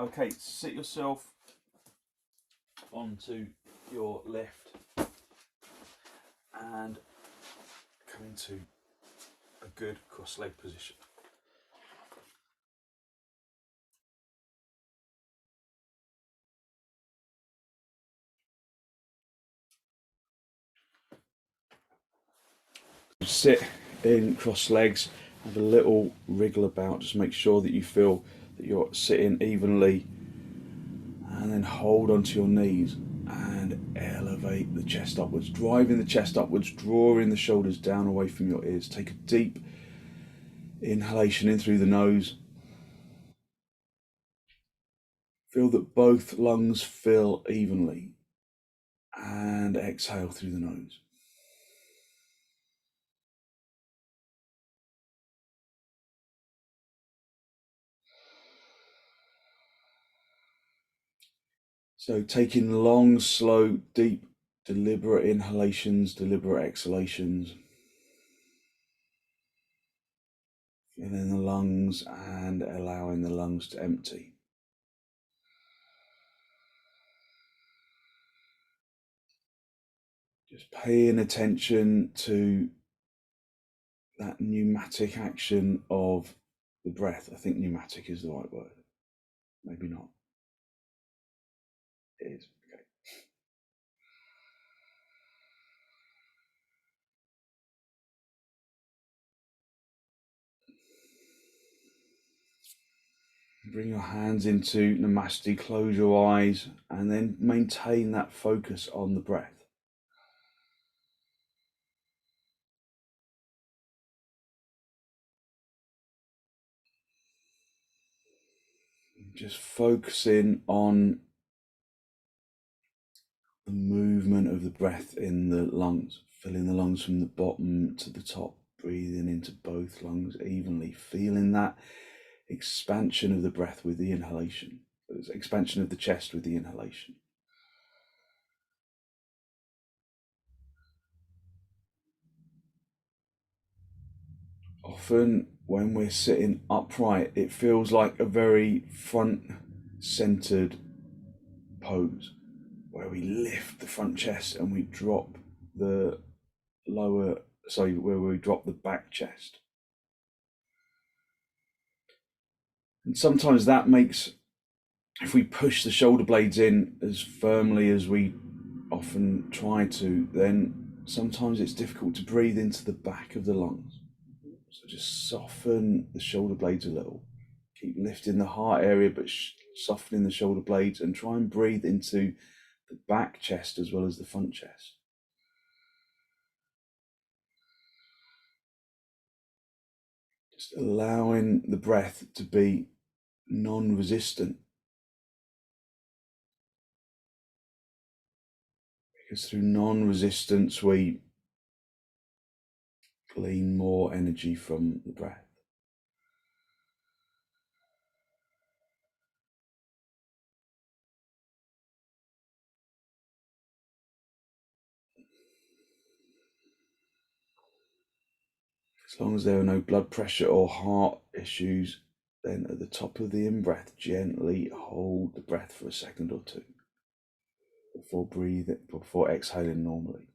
Okay, sit yourself onto your left and come into a good cross-leg position. Sit in cross legs, have a little wriggle about, just make sure that you feel that you're sitting evenly, and then hold onto your knees and elevate the chest upwards, driving the chest upwards, drawing the shoulders down away from your ears. Take a deep inhalation in through the nose. Feel that both lungs fill evenly, and exhale through the nose. So taking long, slow, deep, deliberate inhalations, deliberate exhalations. Filling the lungs and allowing the lungs to empty. Just paying attention to that pneumatic action of the breath. I think pneumatic is the right word. Maybe not. It is. Okay. Bring your hands into Namaste, close your eyes, and then maintain that focus on the breath. Just focusing on the movement of the breath in the lungs, filling the lungs from the bottom to the top, breathing into both lungs evenly, feeling that expansion of the breath with the inhalation, expansion of the chest with the inhalation. Often when we're sitting upright, it feels like a very front-centered pose where we lift the front chest and we drop the where we drop the back chest. And sometimes that makes, if we push the shoulder blades in as firmly as we often try to, then sometimes it's difficult to breathe into the back of the lungs. So just soften the shoulder blades a little. Keep lifting the heart area, but softening the shoulder blades, and try and breathe into the back chest as well as the front chest. Just allowing the breath to be non-resistant. Because through non-resistance, we glean more energy from the breath. As long as there are no blood pressure or heart issues, then at the top of the in-breath, gently hold the breath for a second or two before exhaling normally.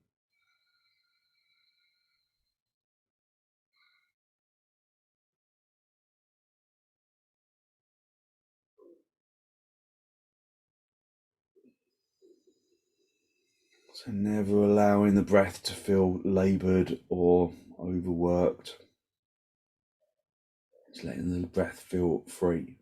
So never allowing the breath to feel laboured or overworked. Just letting the breath feel free.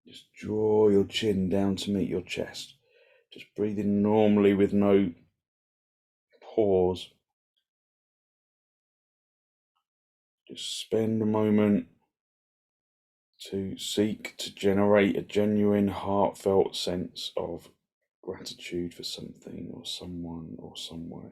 Just draw your chin down to meet your chest. Just breathing normally with no pause. Just spend a moment to seek to generate a genuine, heartfelt sense of gratitude for something or someone or somewhere.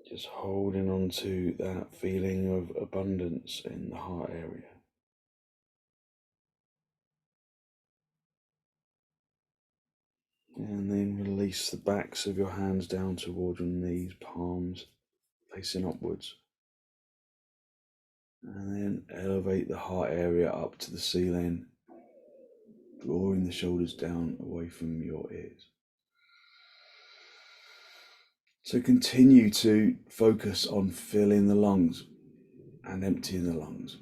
Just holding on to that feeling of abundance in the heart area. And then release the backs of your hands down toward your knees, palms facing upwards. And then elevate the heart area up to the ceiling, drawing the shoulders down away from your ears. So continue to focus on filling the lungs and emptying the lungs.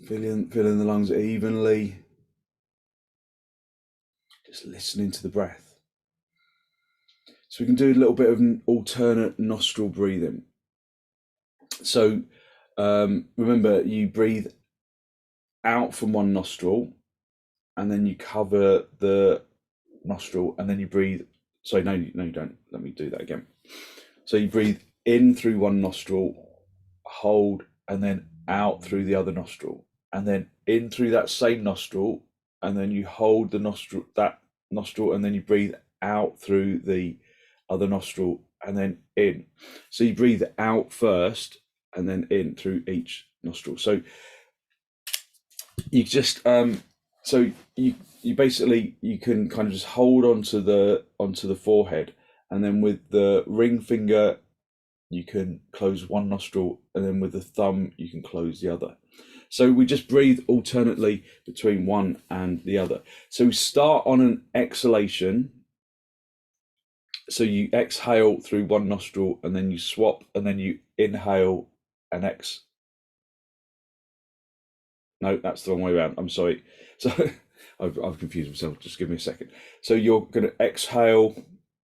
Filling the lungs evenly. Just listening to the breath. So we can do a little bit of an alternate nostril breathing. So remember, you breathe out from one nostril and then you cover the nostril and then you breathe. Sorry, no, you don't. Let me do that again. So you breathe in through one nostril, hold, and then out through the other nostril, and then in through that same nostril, and then you hold the nostril, and then you breathe out through the other nostril, and then in. So you breathe out first, and then in through each nostril. So you just so you basically, you can kind of just hold onto the forehead, and then with the ring finger you can close one nostril, and then with the thumb you can close the other. So we just breathe alternately between one and the other. So we start on an exhalation. So you exhale through one nostril, and then you swap, and then you inhale and no, that's the wrong way around. I'm sorry. So I've confused myself. Just give me a second. So you're going to exhale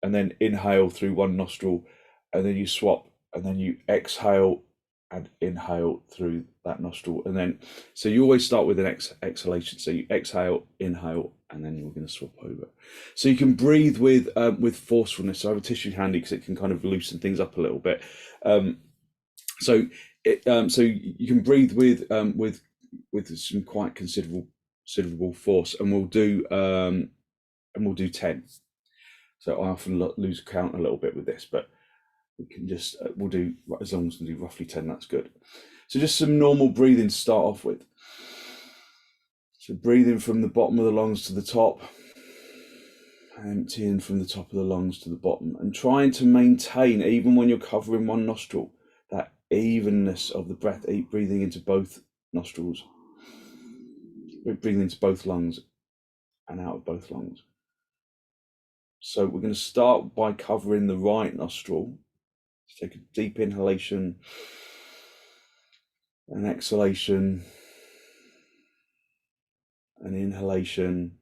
and then inhale through one nostril, and then you swap, and then you exhale and inhale through that nostril, and then so you always start with an exhalation. So you exhale, inhale, and then you're going to swap over. So you can breathe with forcefulness. So I have a tissue handy because it can kind of loosen things up a little bit. So you can breathe with some quite considerable force, and we'll do 10. So I often lose count a little bit with this, but we can just we'll do, as long as we do roughly 10, that's good. So just some normal breathing to start off with. So breathing from the bottom of the lungs to the top, emptying from the top of the lungs to the bottom, and trying to maintain, even when you're covering one nostril, that evenness of the breath, breathing into both nostrils, breathing into both lungs and out of both lungs. So we're going to start by covering the right nostril. Take a deep inhalation, an exhalation, an inhalation,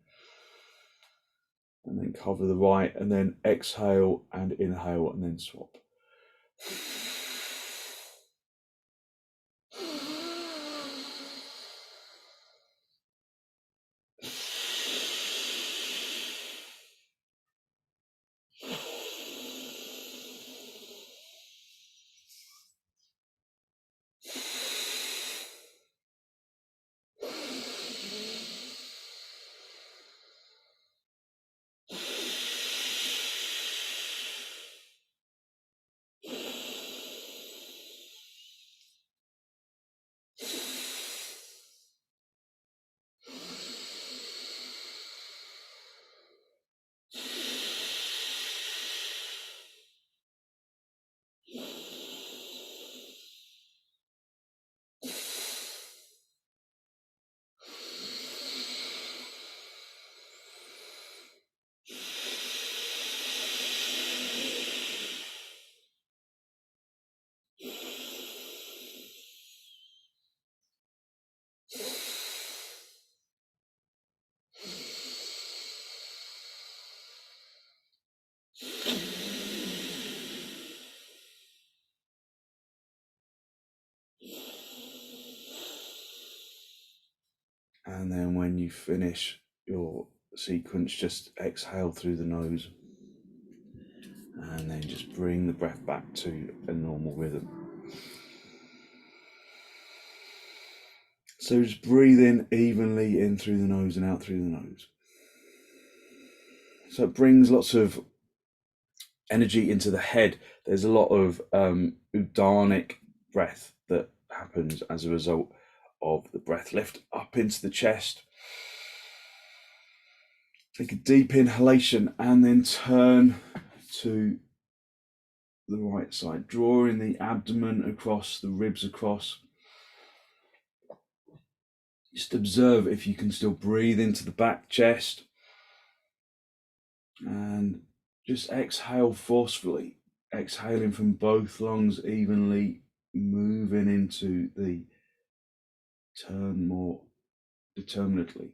and then cover the right, and then exhale and inhale, and then swap. And then when you finish your sequence, just exhale through the nose, and then just bring the breath back to a normal rhythm. So just breathe in evenly, in through the nose and out through the nose. So it brings lots of energy into the head. There's a lot of Udanic breath that happens as a result of the breath. Lift up into the chest. Take a deep inhalation and then turn to the right side, drawing the abdomen across, the ribs across. Just observe if you can still breathe into the back chest, and just exhale forcefully, exhaling from both lungs evenly, moving into the turn more determinedly.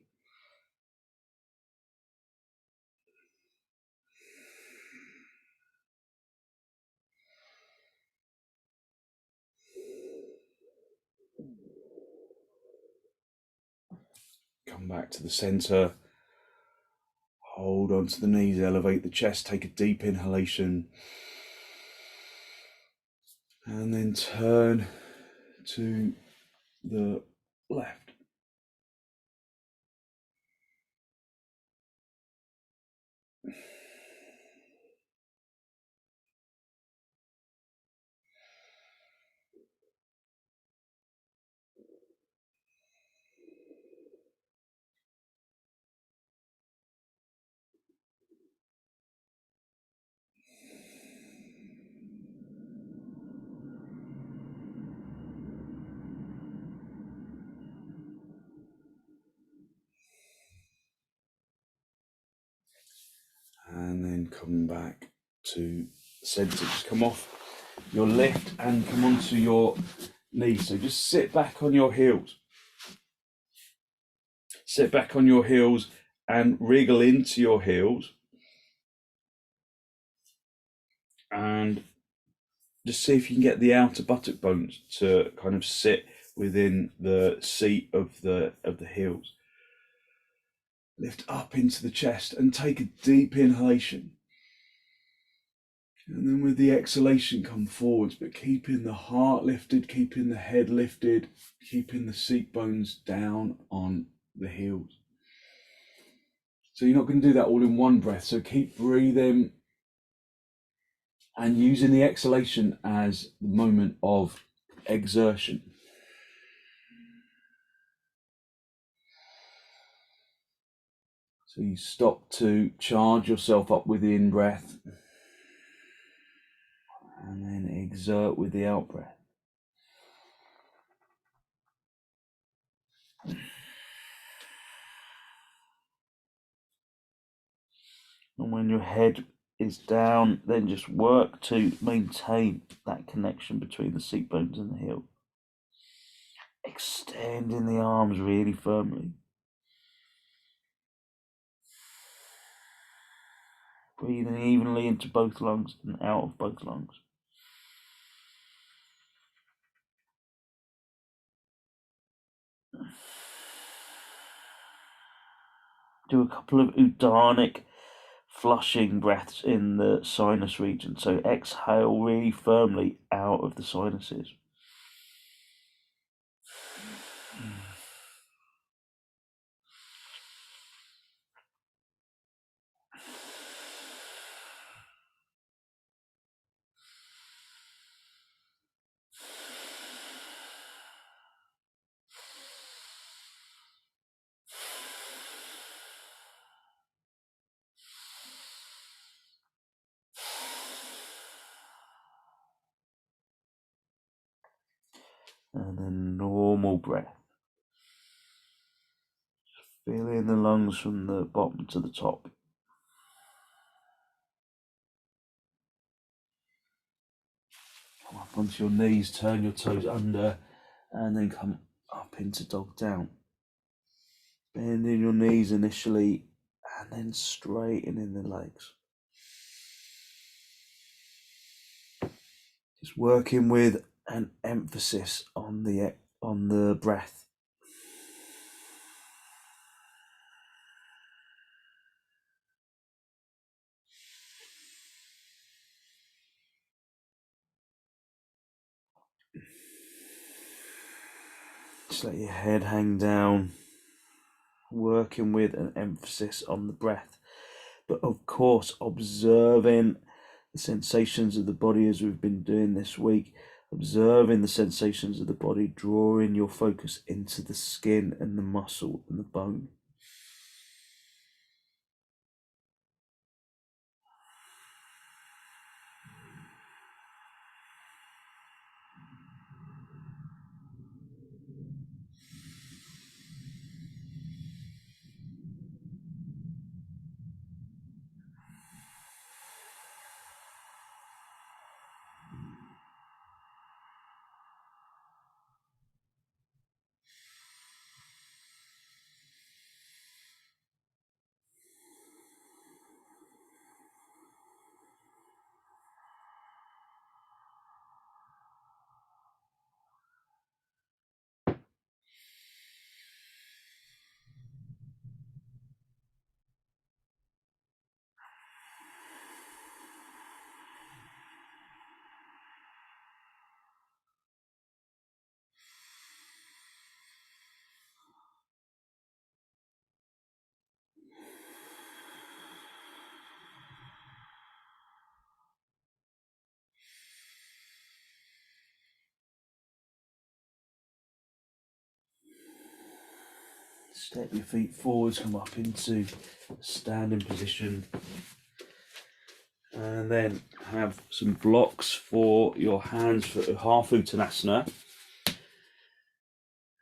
Come back to the center. Hold onto the knees, elevate the chest, take a deep inhalation. And then turn to the left. And then come back to center. Just come off your lift and come onto your knees. So just sit back on your heels. Sit back on your heels and wriggle into your heels. And just see if you can get the outer buttock bones to kind of sit within the seat of the heels. Lift up into the chest and take a deep inhalation. And then with the exhalation, come forwards, but keeping the heart lifted, keeping the head lifted, keeping the seat bones down on the heels. So you're not going to do that all in one breath. So keep breathing and using the exhalation as the moment of exertion. So you stop to charge yourself up with the in-breath and then exert with the out-breath. And when your head is down, then just work to maintain that connection between the seat bones and the heel. Extending the arms really firmly. Breathing evenly into both lungs and out of both lungs. Do a couple of Udanic flushing breaths in the sinus region. So exhale really firmly out of the sinuses. And then normal breath. Filling the lungs from the bottom to the top. Come up onto your knees, turn your toes under, and then come up into dog down. Bending your knees initially, and then straightening the legs. Just working with an emphasis on the breath. Just let your head hang down, working with an emphasis on the breath, but of course observing the sensations of the body as we've been doing this week, observing the sensations of the body, drawing your focus into the skin and the muscle and the bone. Step your feet forwards, come up into standing position, and then have some blocks for your hands for half Uttanasana.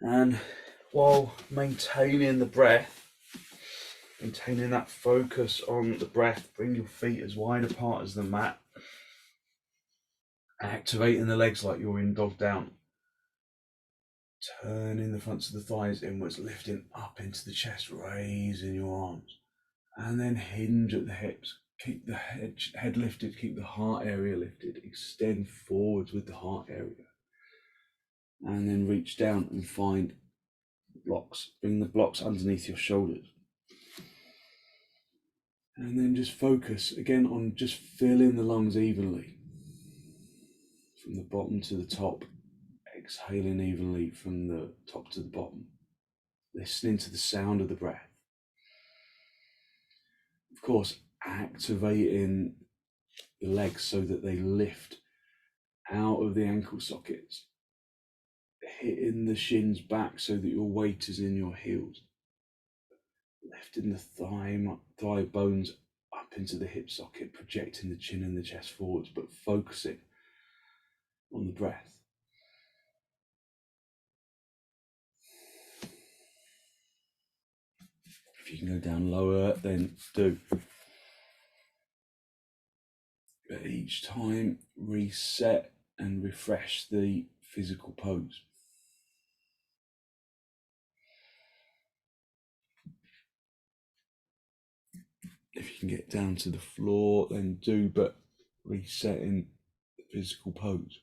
And while maintaining the breath, maintaining that focus on the breath, bring your feet as wide apart as the mat, activating the legs like you're in dog down. Turning the fronts of the thighs inwards, lifting up into the chest, raising your arms, and then hinge at the hips. Keep the head lifted, keep the heart area lifted, extend forwards with the heart area, and then reach down and find blocks. Bring the blocks underneath your shoulders, and then just focus again on just filling the lungs evenly from the bottom to the top, exhaling evenly from the top to the bottom, listening to the sound of the breath. Of course, activating the legs so that they lift out of the ankle sockets, hitting the shins back so that your weight is in your heels, lifting the thigh bones up into the hip socket, projecting the chin and the chest forwards, but focusing on the breath. If you can go down lower, then do. But each time, reset and refresh the physical pose. If you can get down to the floor, then do, but resetting the physical pose.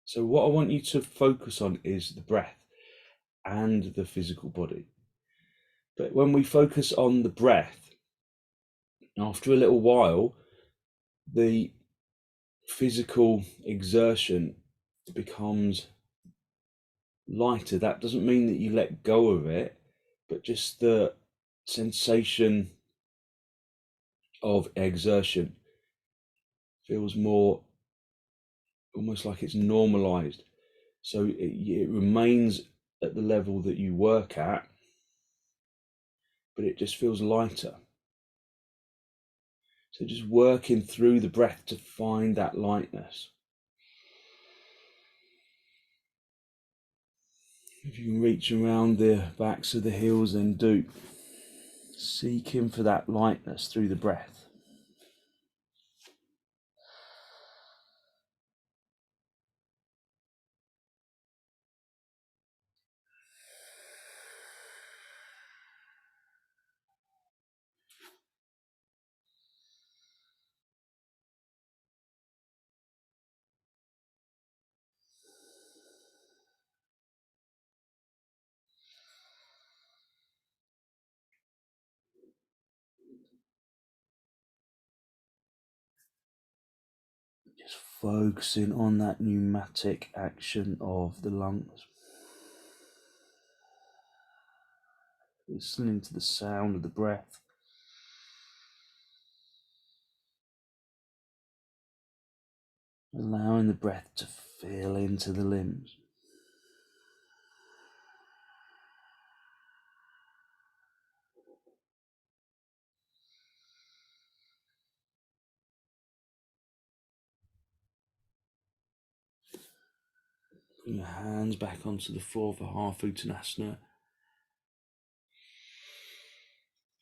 So what I want you to focus on is the breath and the physical body. But when we focus on the breath, after a little while, the physical exertion becomes lighter. That doesn't mean that you let go of it, but just the sensation of exertion feels more almost like it's normalized. So it remains at the level that you work at, but it just feels lighter. So just working through the breath to find that lightness. If you can reach around the backs of the heels, then do. Seeking for that lightness through the breath. Just focusing on that pneumatic action of the lungs. Listening to the sound of the breath. allowing the breath to fill into the limbs. Bring your hands back onto the floor for half Uttanasana.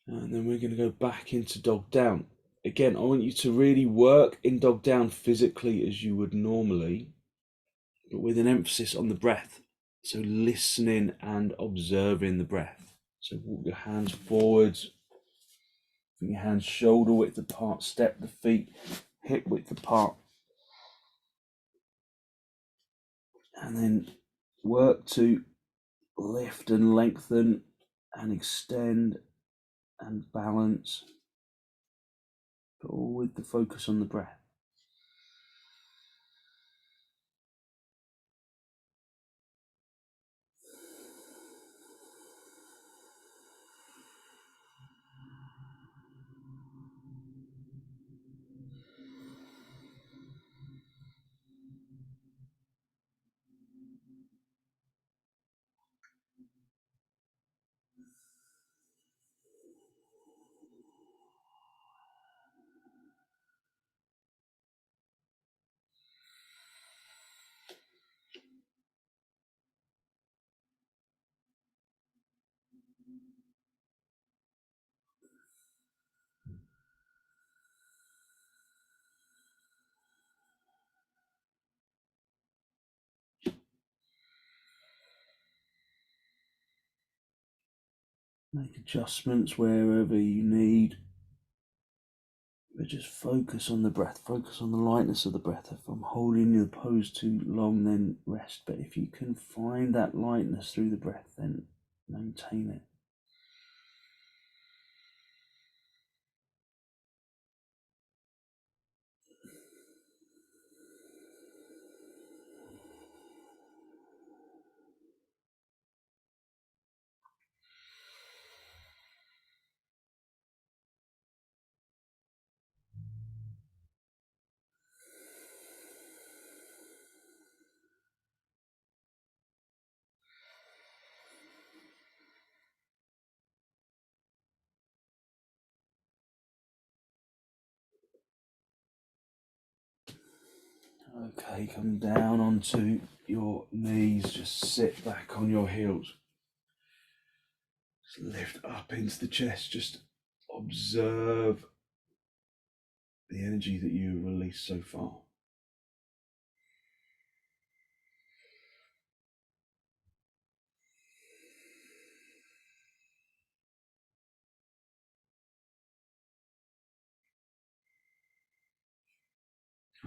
And then we're going to go back into dog down. Again, I want you to really work in dog down physically as you would normally, but with an emphasis on the breath. So listening and observing the breath. So walk your hands forwards, bring your hands shoulder width apart, step the feet hip width apart. And then work to lift and lengthen and extend and balance, but all with the focus on the breath. Make adjustments wherever you need, but just focus on the breath, focus on the lightness of the breath. If I'm holding the pose too long, then rest, but if you can find that lightness through the breath, then maintain it. Okay, come down onto your knees, just sit back on your heels. Just lift up into the chest, just observe the energy that you've released so far.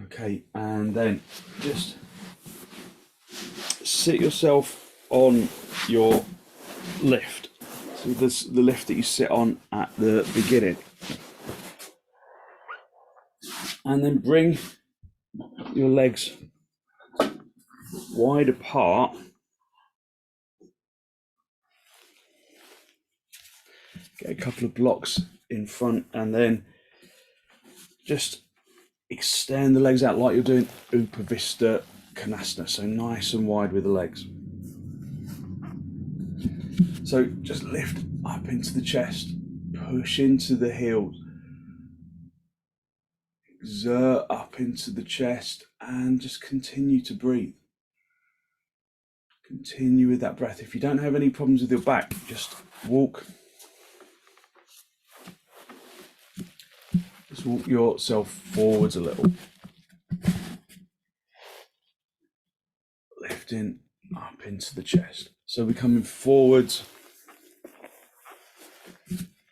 Okay, and then just sit yourself on your lift. So this the lift that you sit on at the beginning. And then bring your legs wide apart. Get a couple of blocks in front, and then just extend the legs out like you're doing Upavista Konasana, so nice and wide with the legs. So just lift up into the chest, push into the heels, exert up into the chest, and just continue to breathe. Continue with that breath. If you don't have any problems with your back, just walk yourself forwards a little. Lifting up into the chest. So we're coming forwards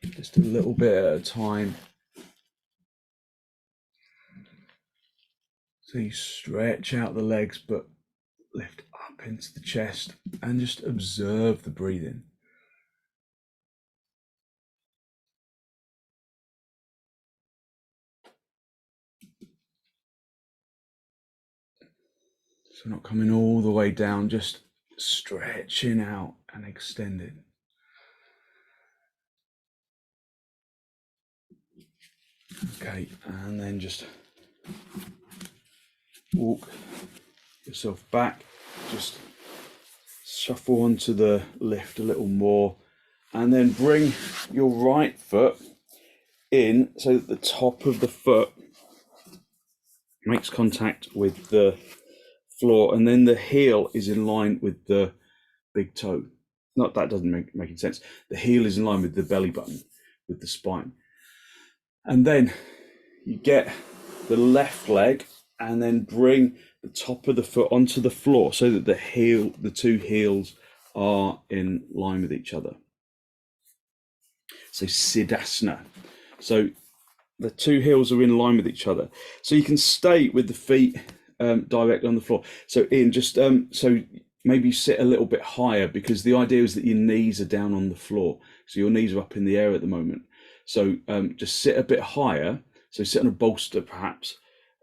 just a little bit at a time. So you stretch out the legs, but lift up into the chest and just observe the breathing. So not coming all the way down, just stretching out and extending. Okay, and then just walk yourself back, just shuffle onto the lift a little more, and then bring your right foot in so that the top of the foot makes contact with the floor, and then the heel is in line with the big toe. Not that doesn't make any sense. The heel is in line with the belly button, with the spine. And then you get the left leg and then bring the top of the foot onto the floor so that the two heels are in line with each other. So Siddhasana. So the two heels are in line with each other. So you can stay with the feet direct on the floor. So Ian, just so maybe sit a little bit higher, because the idea is that your knees are down on the floor. So your knees are up in the air at the moment. So just sit a bit higher. So sit on a bolster perhaps,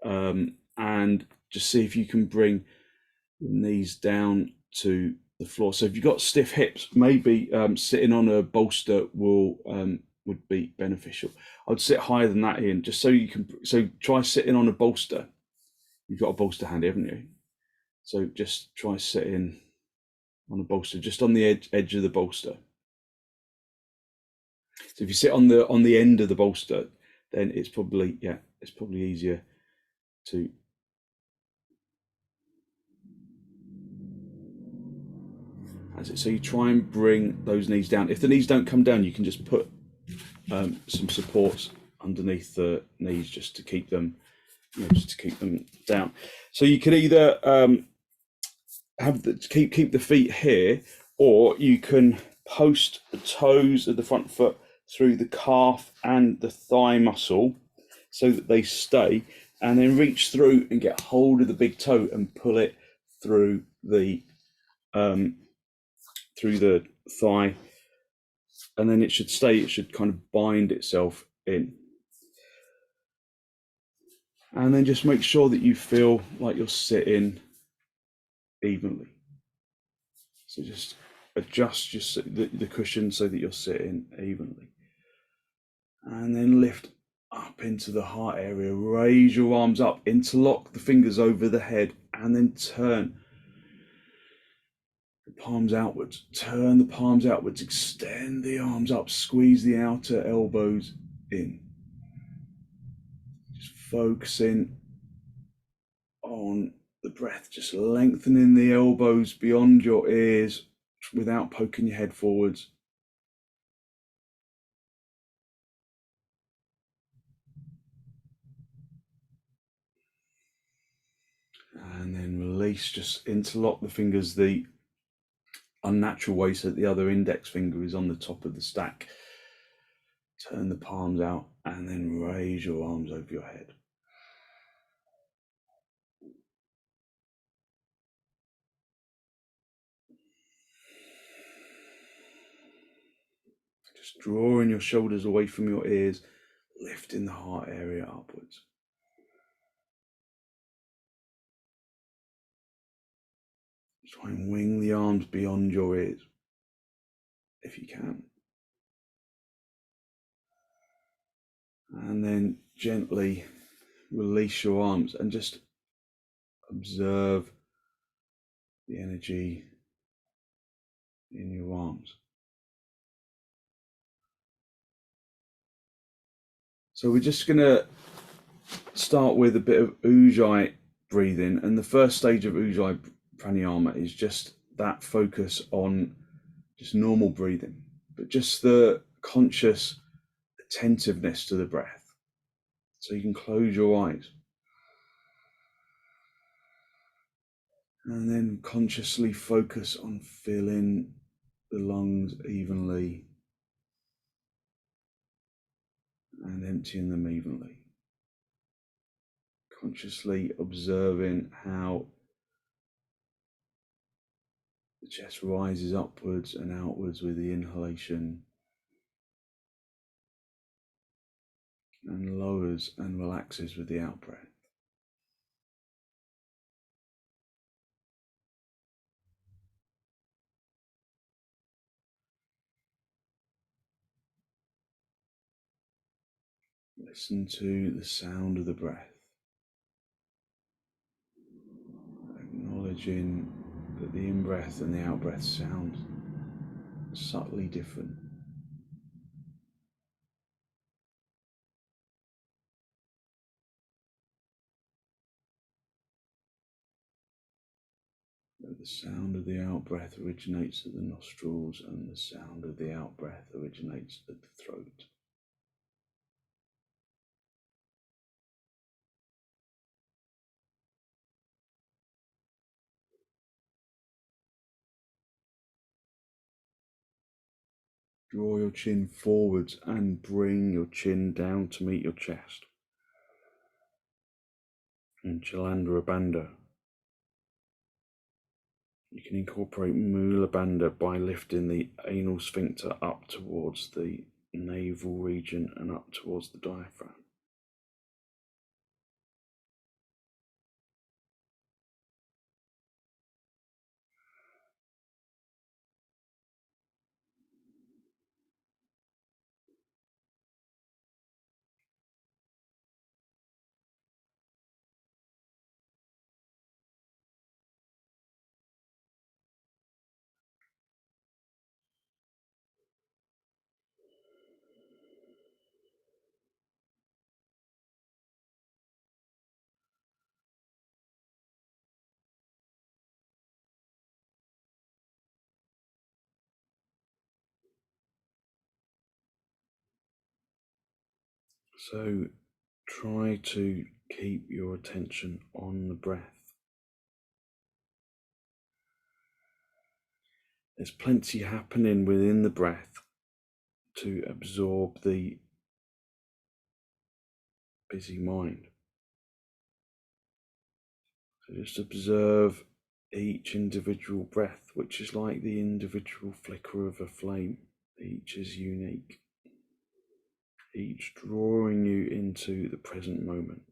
and just see if you can bring the knees down to the floor. So if you've got stiff hips, maybe sitting on a bolster would be beneficial. I'd sit higher than that, Ian, just so you can. So try sitting on a bolster. You've got a bolster handy, haven't you? So just try sitting on a bolster, just on the edge of the bolster. So if you sit on the end of the bolster, then it's probably easier to. So you try and bring those knees down. If the knees don't come down, you can just put some supports underneath the knees just to keep them, down. So you could either keep the feet here, or you can post the toes of the front foot through the calf and the thigh muscle so that they stay, and then reach through and get hold of the big toe and pull it through the thigh, and then it should stay. It should kind of bind itself in. And then just make sure that you feel like you're sitting evenly. So just adjust the cushion so that you're sitting evenly. And then lift up into the heart area. Raise your arms up, interlock the fingers over the head, and then turn the palms outwards. Turn the palms outwards, extend the arms up, squeeze the outer elbows in. Just focusing on the breath, just lengthening the elbows beyond your ears without poking your head forwards. And then release, just interlock the fingers the unnatural way so that the other index finger is on the top of the stack. Turn the palms out and then raise your arms over your head. Just drawing your shoulders away from your ears, lifting the heart area upwards. Try and wing the arms beyond your ears, if you can. And then gently release your arms and just observe the energy in your arms. So we're just going to start with a bit of Ujjayi breathing. And the first stage of Ujjayi pranayama is just that focus on just normal breathing, but just the conscious attentiveness to the breath. So you can close your eyes. And then consciously focus on filling the lungs evenly and emptying them evenly. Consciously observing how the chest rises upwards and outwards with the inhalation and lowers and relaxes with the out-breath. Listen to the sound of the breath. acknowledging that the in-breath and the out-breath sound subtly different. The sound of the out-breath originates at the nostrils, and the sound of the out-breath originates at the throat. Draw your chin forwards and bring your chin down to meet your chest. In Chalandra Bandha, you can incorporate Mula Bandha by lifting the anal sphincter up towards the navel region and up towards the diaphragm. So try to keep your attention on the breath. There's plenty happening within the breath to absorb the busy mind. So just observe each individual breath, which is like the individual flicker of a flame. Each is unique, each drawing you into the present moment.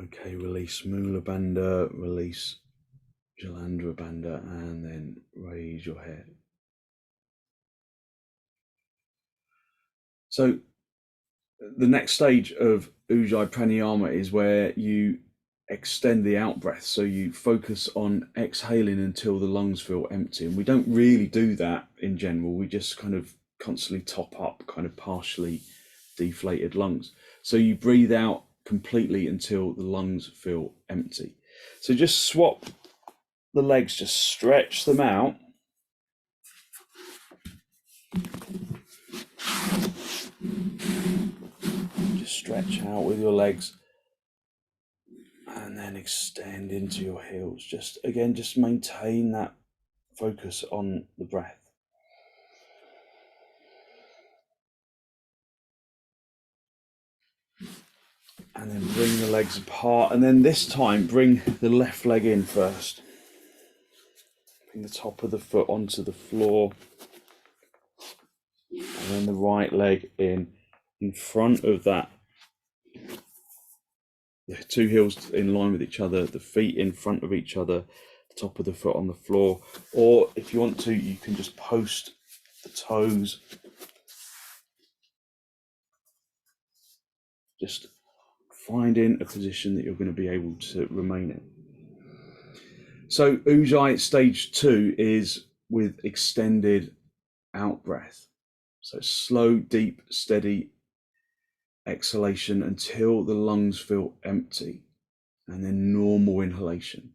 Okay, release Mula Bandha, release Jalandhara Bandha, and then raise your head. So the next stage of Ujjayi pranayama is where you extend the out breath. So you focus on exhaling until the lungs feel empty. And we don't really do that in general. We just kind of constantly top up kind of partially deflated lungs. So you breathe out completely until the lungs feel empty. So just swap the legs, just stretch them out. Just stretch out with your legs and then extend into your heels. Just maintain that focus on the breath. And then bring the legs apart, and then this time bring the left leg in first. Bring the top of the foot onto the floor, and then the right leg in front of that. The two heels in line with each other, the feet in front of each other, the top of the foot on the floor. Or if you want to, you can just post the toes. Just finding a position that you're going to be able to remain in. So Ujjayi stage 2 is with extended out breath. So slow, deep, steady exhalation until the lungs feel empty, and then normal inhalation.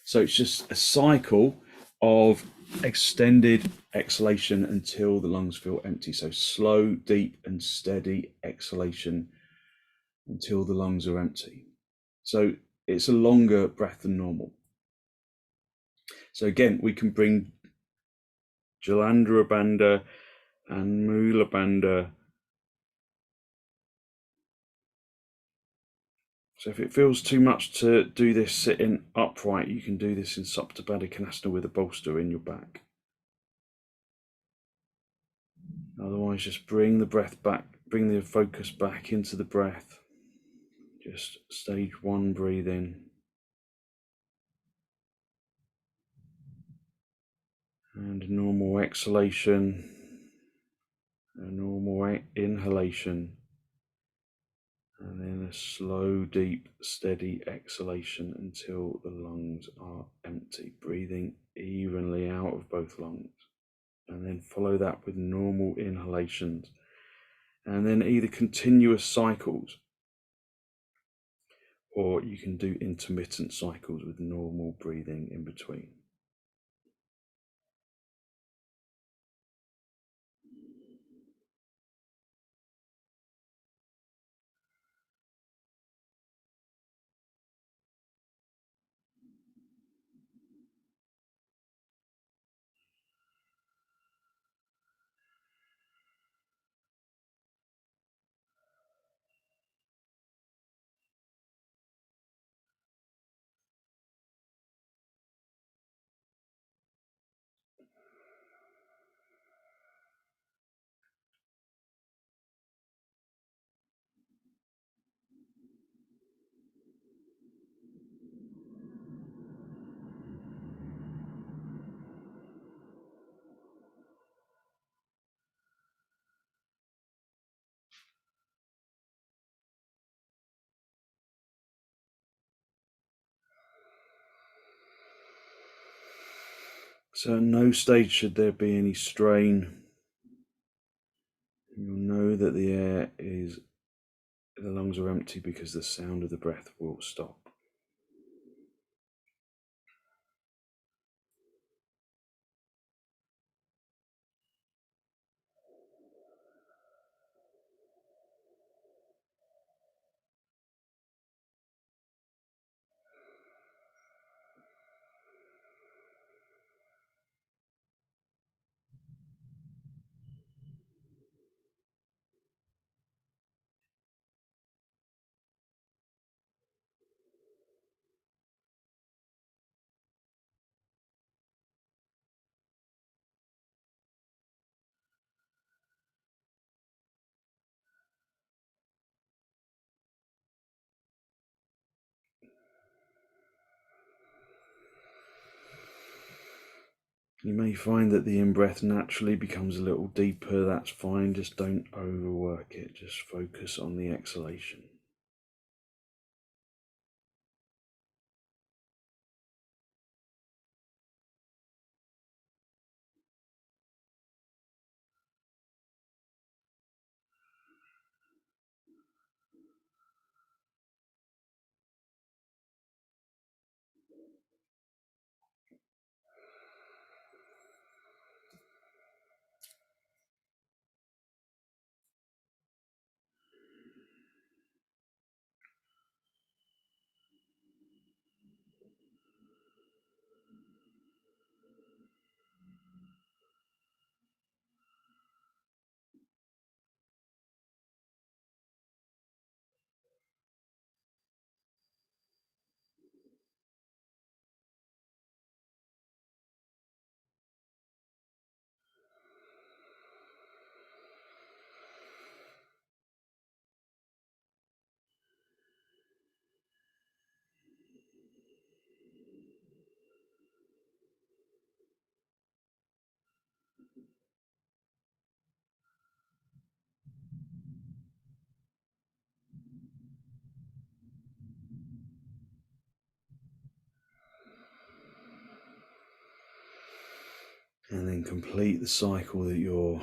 So it's just a cycle of extended exhalation until the lungs feel empty. So slow, deep, and steady exhalation until the lungs are empty. So it's a longer breath than normal. So again, we can bring Jalandhara Bandha and Mula Bandha. So if it feels too much to do this sitting upright, you can do this in Supta Baddha Konasana with a bolster in your back. Otherwise, just bring the breath back, bring the focus back into the breath. Just stage 1 breathing. And a normal exhalation, a normal inhalation, and then a slow, deep, steady exhalation until the lungs are empty, breathing evenly out of both lungs. And then follow that with normal inhalations, and then either continuous cycles, or you can do intermittent cycles with normal breathing in between. So at no stage should there be any strain. You'll know that the lungs are empty because the sound of the breath will stop. You may find that the in-breath naturally becomes a little deeper. That's fine. Just don't overwork it. Just focus on the exhalation. And then complete the cycle that you're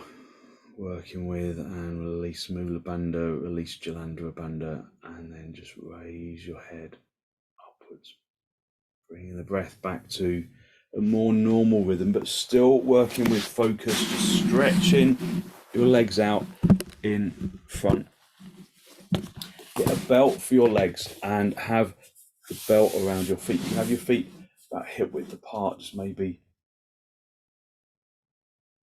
working with, and release Mula Bandha, release Jalandhara Bandha, and then just raise your head upwards, bringing the breath back to a more normal rhythm, but still working with focus, just stretching your legs out in front. Get a belt for your legs and have the belt around your feet. You have your feet about hip width apart, just maybe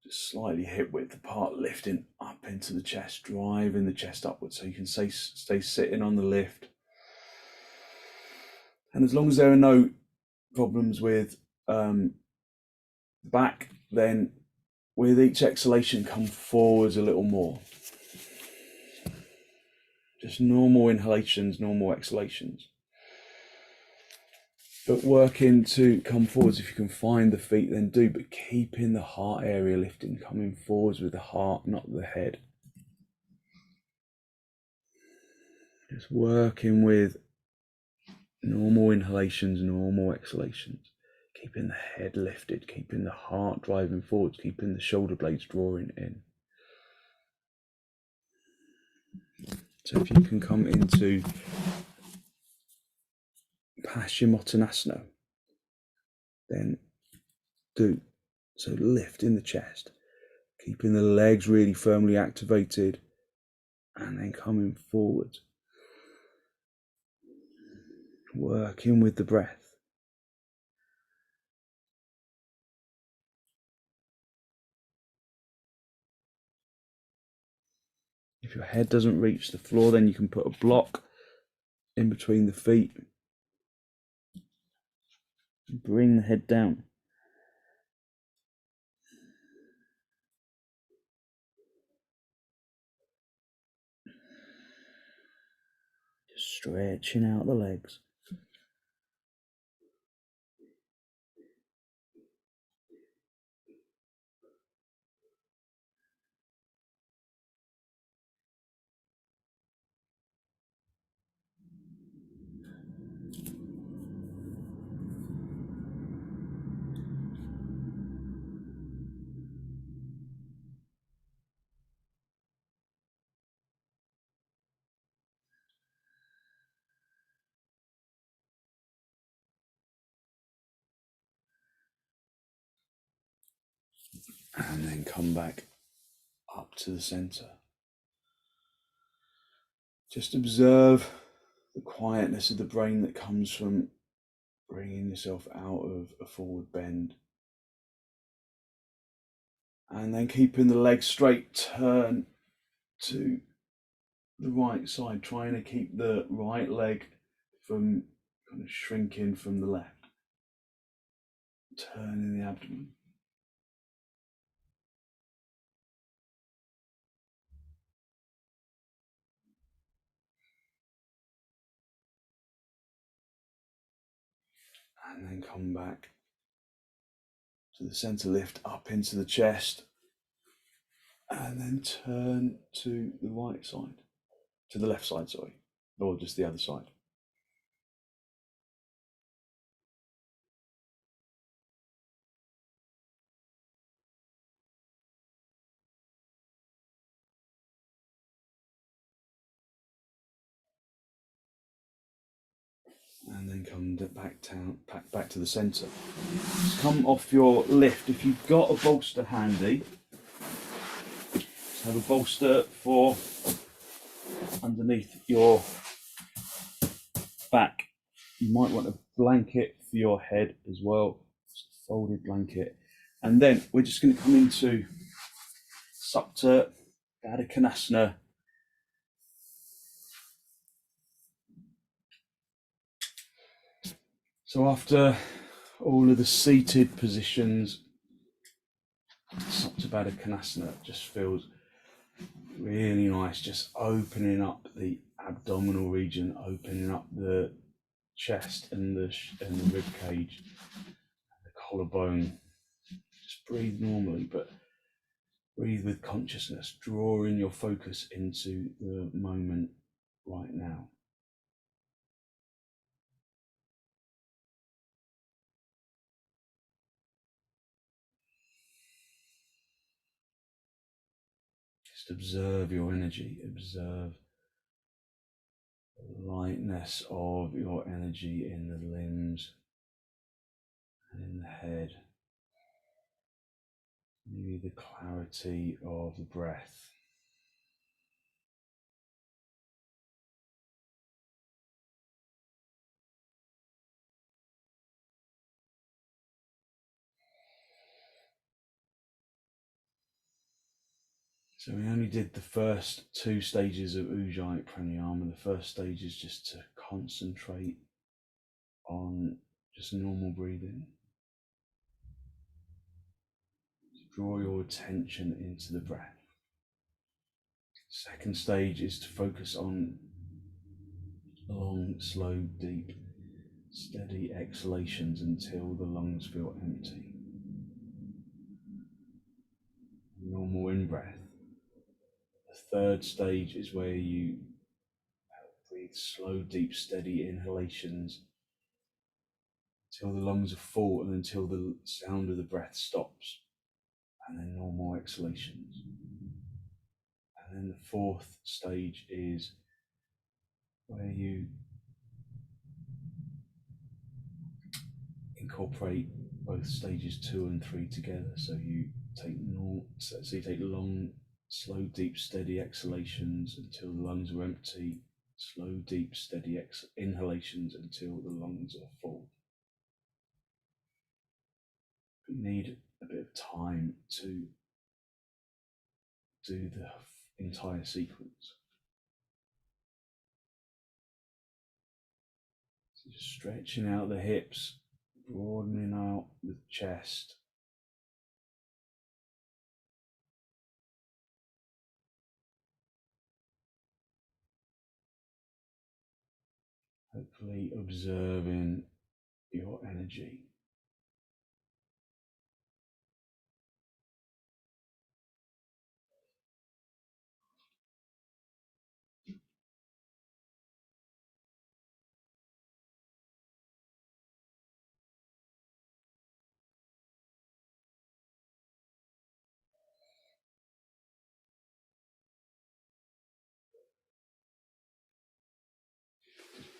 just slightly hip width apart, lifting up into the chest, driving the chest upwards so you can stay sitting on the lift. And as long as there are no problems with the back, then with each exhalation, come forwards a little more. Just normal inhalations, normal exhalations. But working to come forwards, if you can find the feet, then do, but keeping the heart area lifting, coming forwards with the heart, not the head. Just working with normal inhalations, normal exhalations, keeping the head lifted, keeping the heart driving forwards, keeping the shoulder blades drawing in. So if you can come into Paschimottanasana, then do. So lift in the chest, keeping the legs really firmly activated, and then coming forward. Working with the breath. If your head doesn't reach the floor, then you can put a block in between the feet. Bring the head down. Just stretching out the legs. And then come back up to the center. Just observe the quietness of the brain that comes from bringing yourself out of a forward bend. And then keeping the legs straight, turn to the right side, trying to keep the right leg from kind of shrinking from the left. Turning the abdomen. And then come back to the center, lift up into the chest, and then turn to the right side, to the left side, sorry, or just the other side. And then come back to the center. Just come off your lift. If you've got a bolster handy, just have a bolster for underneath your back. You might want a blanket for your head as well, just a folded blanket. And then we're just going to come into Supta Baddha Konasana. So after all of the seated positions, Supta Baddha Konasana just feels really nice, just opening up the abdominal region, opening up the chest and the rib cage, the collarbone. Just breathe normally, but breathe with consciousness, drawing your focus into the moment right now. Just observe your energy, observe the lightness of your energy in the limbs and in the head. Maybe the clarity of the breath. So we only did the first 2 stages of Ujjayi pranayama. The first stage is just to concentrate on just normal breathing. Draw your attention into the breath. Second stage is to focus on long, slow, deep, steady exhalations until the lungs feel empty. Normal in-breath. The third stage is where you breathe slow, deep, steady inhalations until the lungs are full and until the sound of the breath stops, and then normal exhalations. And then the fourth stage is where you incorporate both stages 2 and 3 together. So you take long, slow, deep, steady exhalations until the lungs are empty, slow, deep, steady inhalations until the lungs are full. You need a bit of time to do the entire sequence. So just stretching out the hips, broadening out the chest. Hopefully observing your energy.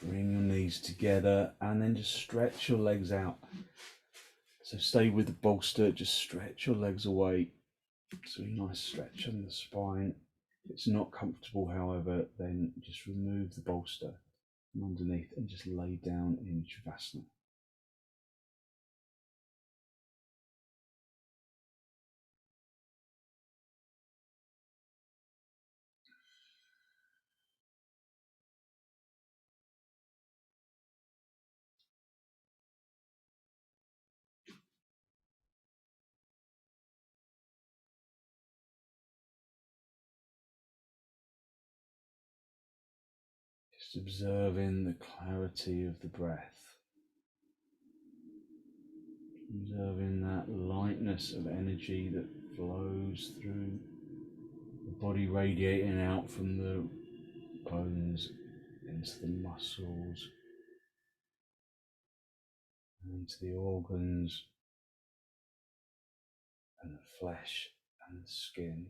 Bring your knees together and then just stretch your legs out. So stay with the bolster, just stretch your legs away. So a nice stretch on the spine. If it's not comfortable, however, then just remove the bolster from underneath and just lay down in Shavasana. Just observing the clarity of the breath. Observing that lightness of energy that flows through the body, radiating out from the bones into the muscles, into the organs and the flesh and the skin.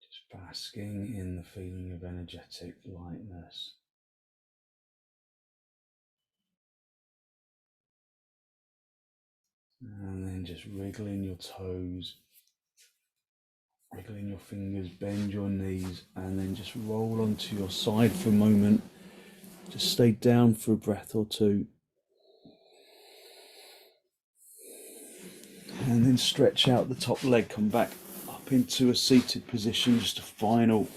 Just basking in the feeling of energetic lightness. And then just wriggling your toes, wriggling your fingers, bend your knees, and then just roll onto your side for a moment. Just stay down for a breath or two. And then stretch out the top leg, come back up into a seated position, just a final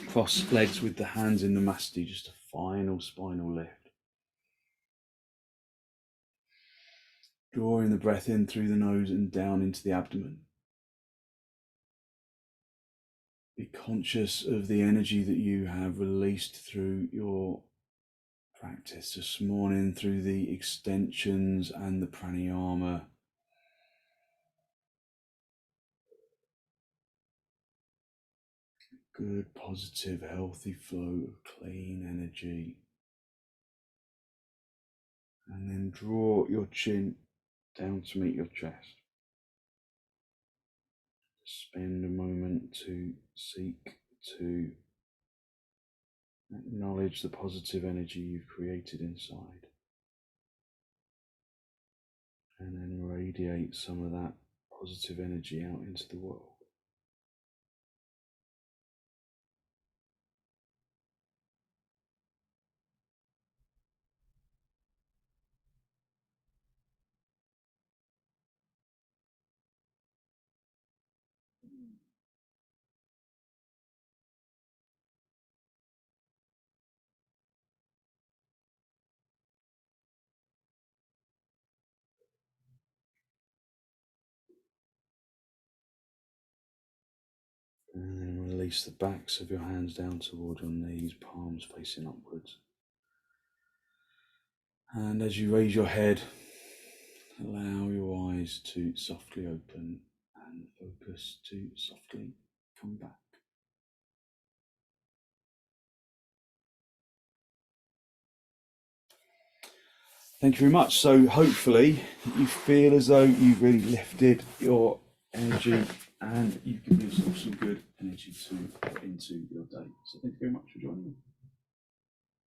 cross legs with the hands in the masti, just a final spinal lift. Drawing the breath in through the nose and down into the abdomen. Be conscious of the energy that you have released through your practice this morning, through the extensions and the pranayama. Good, positive, healthy flow of clean energy. And then draw your chin down to meet your chest. Spend a moment to seek to acknowledge the positive energy you've created inside. And then radiate some of that positive energy out into the world. And then release the backs of your hands down toward your knees, palms facing upwards. And as you raise your head, allow your eyes to softly open and focus to softly come back. Thank you very much. So hopefully you feel as though you've really lifted your energy and you've given yourself some good energy to put into your day. So thank you very much for joining me.